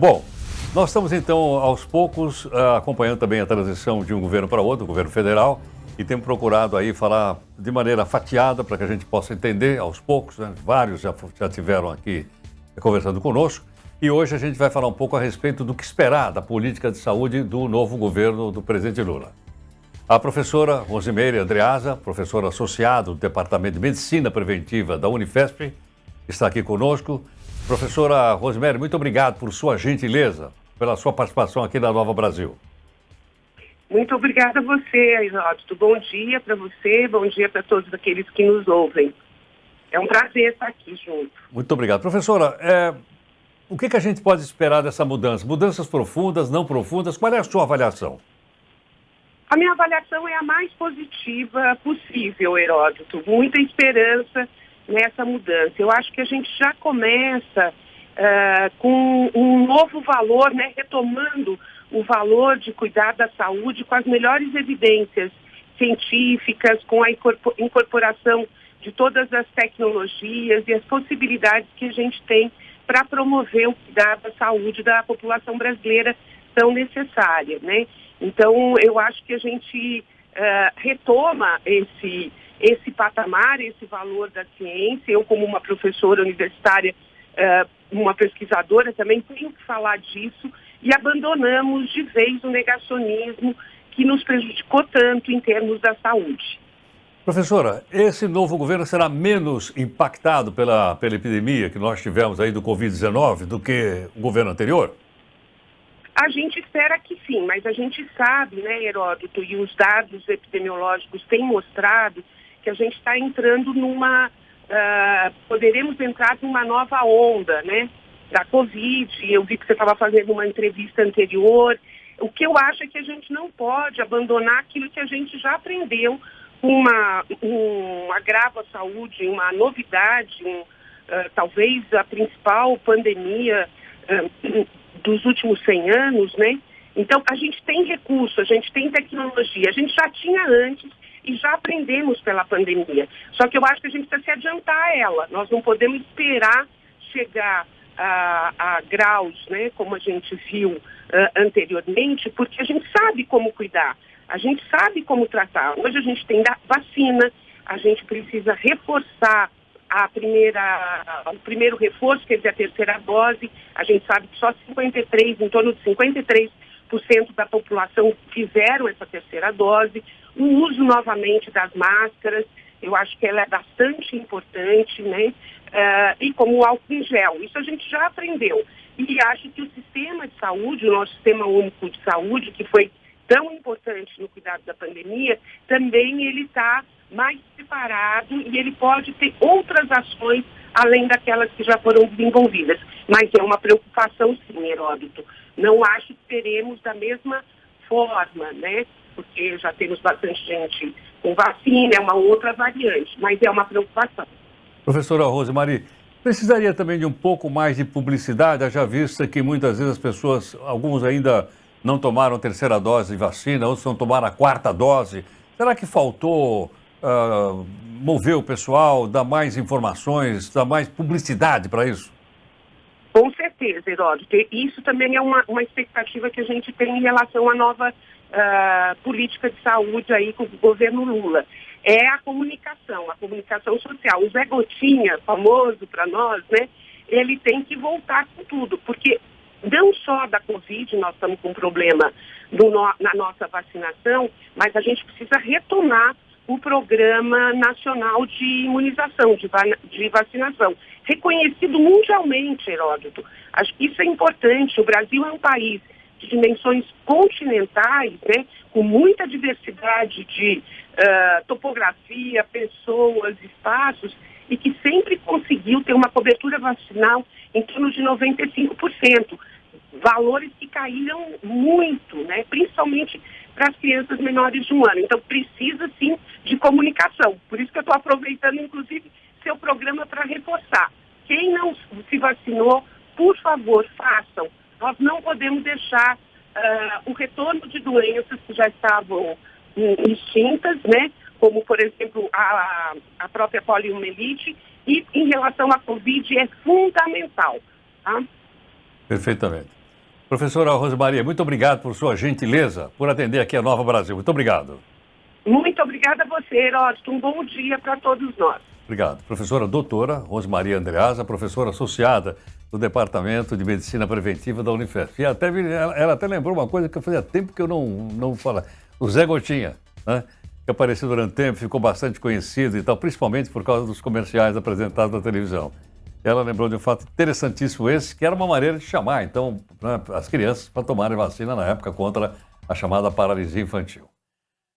Bom, nós estamos então aos poucos acompanhando também a transição de um governo para outro, o governo federal, e temos procurado aí falar de maneira fatiada para que a gente possa entender aos poucos, né? Vários já tiveram aqui conversando conosco, e hoje a gente vai falar um pouco a respeito do que esperar da política de saúde do novo governo do presidente Lula. A professora Rosimeire Andreasa, professora associada do Departamento de Medicina Preventiva da Unifesp, está aqui conosco. Professora Rosimeire, muito obrigado por sua gentileza, pela sua participação aqui na Nova Brasil. Muito obrigada a você, Heródoto. Bom dia para você, bom dia para todos aqueles que nos ouvem. É um prazer estar aqui junto. Muito obrigado. Professora, o que a gente pode esperar dessa mudança? Mudanças profundas, não profundas? Qual é a sua avaliação? A minha avaliação é a mais positiva possível, Heródoto. Muita esperança nessa mudança. Eu acho que a gente já começa com um novo valor, né, retomando o valor de cuidar da saúde com as melhores evidências científicas, com a incorporação de todas as tecnologias e as possibilidades que a gente tem para promover o cuidado da saúde da população brasileira tão necessária, né? Então, eu acho que a gente retoma esse patamar, esse valor da ciência. Eu, como uma professora universitária, uma pesquisadora, também tenho que falar disso, e abandonamos de vez o negacionismo que nos prejudicou tanto em termos da saúde. Professora, esse novo governo será menos impactado pela epidemia que nós tivemos aí do Covid-19 do que o governo anterior? A gente espera que sim, mas a gente sabe, né, Heródoto, e os dados epidemiológicos têm mostrado que a gente está entrando poderemos entrar numa nova onda, né, da Covid. Eu vi que você estava fazendo uma entrevista anterior. O que eu acho é que a gente não pode abandonar aquilo que a gente já aprendeu com um agravo à saúde, uma novidade, talvez a principal pandemia dos últimos 100 anos, né? Então, a gente tem recurso, a gente tem tecnologia, a gente já tinha antes e já aprendemos pela pandemia. Só que eu acho que a gente precisa se adiantar a ela. Nós não podemos esperar chegar a graus, né, como a gente viu anteriormente, porque a gente sabe como cuidar, a gente sabe como tratar. Hoje a gente tem vacina, a gente precisa reforçar o primeiro reforço, quer dizer, a terceira dose. A gente sabe que só em torno de 53% da população fizeram essa terceira dose. O uso novamente das máscaras, eu acho que ela é bastante importante, né? E como o álcool em gel, isso a gente já aprendeu. E acho que o sistema de saúde, o nosso sistema único de saúde, que foi tão importante no cuidado da pandemia, também ele está mais preparado e ele pode ter outras ações além daquelas que já foram desenvolvidas. Mas é uma preocupação, sim, Heródoto. Não acho que teremos da mesma forma, né? Porque já temos bastante gente com vacina, é uma outra variante, mas é uma preocupação. Professora Rosimeire, precisaria também de um pouco mais de publicidade, haja vista que muitas vezes as pessoas, alguns ainda não tomaram a terceira dose de vacina, outros não tomaram a quarta dose. Será que faltou mover o pessoal, dar mais informações, dar mais publicidade para isso? Com certeza, Heródoto. Isso também é uma expectativa que a gente tem em relação à nova política de saúde aí com o governo Lula. É a comunicação social. O Zé Gotinha, famoso para nós, né? Ele tem que voltar com tudo, porque não só da Covid nós estamos com um problema na nossa vacinação, mas a gente precisa retomar o Programa Nacional de Imunização, de vacinação, reconhecido mundialmente, Heródoto. Acho que isso é importante. O Brasil é um país de dimensões continentais, né, com muita diversidade de topografia, pessoas, espaços, e que sempre conseguiu ter uma cobertura vacinal em torno de 95%. Valores que caíram muito, né, principalmente para as crianças menores de 1 ano. Então, precisa, sim, de comunicação. Por isso que eu estou aproveitando, inclusive, seu programa para reforçar. Quem não se vacinou, por favor, façam. Nós não podemos deixar o retorno de doenças que já estavam extintas, né? Como, por exemplo, a própria poliomielite, e em relação à Covid é fundamental. Tá? Perfeitamente. Professora Rosemaria, muito obrigado por sua gentileza, por atender aqui a Nova Brasil. Muito obrigado. Muito obrigada a você, Heródoto. Um bom dia para todos nós. Obrigado. Professora doutora Rosemaria Andreasa, professora associada do Departamento de Medicina Preventiva da Unifesp. E ela até lembrou uma coisa que fazia tempo que eu não falava. O Zé Gotinha, né? Que apareceu durante o tempo, ficou bastante conhecido e tal, principalmente por causa dos comerciais apresentados na televisão. Ela lembrou de um fato interessantíssimo esse, que era uma maneira de chamar, então, né, as crianças para tomarem vacina na época contra a chamada paralisia infantil.